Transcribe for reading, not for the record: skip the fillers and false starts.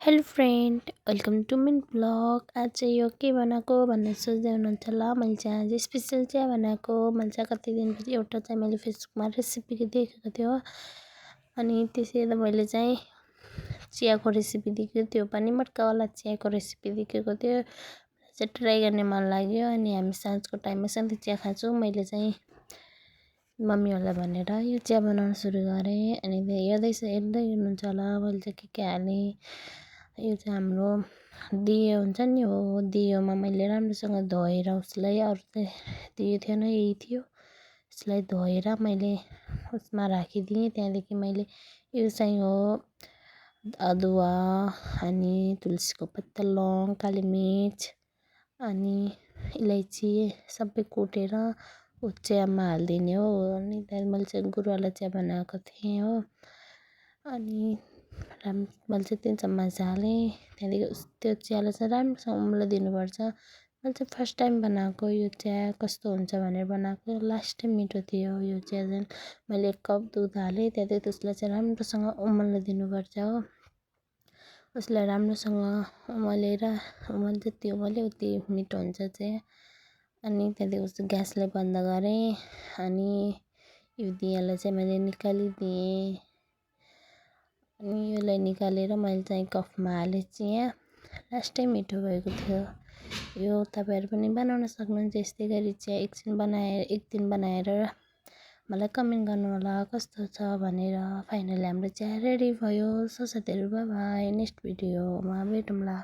Hello friend, welcome to मिन blog. आज चाहिँ यो के बनाएको भन्ने सोच्दै हुनुहुन्छ होला। मैले चाहिँ आज स्पेसल चिया बनाएको। मैले चाहिँ कति दिनपछि एउटा चाहिँ मैले फेसबुकमा रेसिपी देखेको थियो अनि त्यसैले मैले चाहिँ चियाको रेसिपी देखेको त्यो पनि मटकावाला चियाको रेसिपी देखेको थियो। चाहिँ ट्राई गर्ने मन लाग्यो अनि हामी साँझको टाइममा सधैँ चिया खान्छौँ। मैले चाहिँ मम्मीहरूलाई भनेर यो चिया बनाउन सुरु गरेँ अनि हेर्दै हुनुहुन्छ होला मैले चाहिँ के हालेँ। यो चाहिँ हाम्रो दियो हुन्छ नि, हो दियोमा मैले राम्रोसँग धोएर उसलाई, अरू चाहिँ दियो थिएन, यही थियो। यसलाई धोएर मैले उसमा राखिदिएँ। त्यहाँदेखि मैले यो चाहिँ हो अदुवा अनि तुलसीको पत्ता, लौङ, काली मिर्च अनि इलाइची सबै कुटेर चियामा हालिदिने हो। अनि त्यहाँदेखि मैले चाहिँ गुडवाला चिया बनाएको थिएँ हो। अनि मैले चाहिँ 3 चम्मच हालेँ। त्यहाँदेखि त्यो चियालाई चाहिँ राम्रोसँग उम्लन दिनुपर्छ। मैले चाहिँ फर्स्ट टाइम बनाएको यो चिया कस्तो हुन्छ भनेर बनाएको। लास्ट टाइम मिठो थियो यो चिया चाहिँ। मैले 1 कप दुध हालेँ। त्यहाँदेखि त्यसलाई चाहिँ राम्रोसँग उम्लन दिनुपर्छ हो। उसलाई राम्रोसँग उमालेर जति उमाल्यो उति मिठो हुन्छ चिया। अनि त्यहाँदेखि उस ग्यासलाई बन्द गरेँ अनि यो दियालाई चाहिँ मैले निकालिदिएँ। अनि यसलाई निकालेर मैले चाहिँ कपमा हालेँ चिया। लास्टै मिठो भएको थियो यो। तपाईँहरू पनि बनाउन सक्नुहुन्छ यस्तै गरी चिया। एक दिन बनाएर मलाई कमेन्ट गर्नु होला कस्तो छ भनेर। फाइनली हाम्रो चिया रेडी भयो। सो साथीहरू बाई बाई, नेक्स्ट भिडियोमा भेटौँला।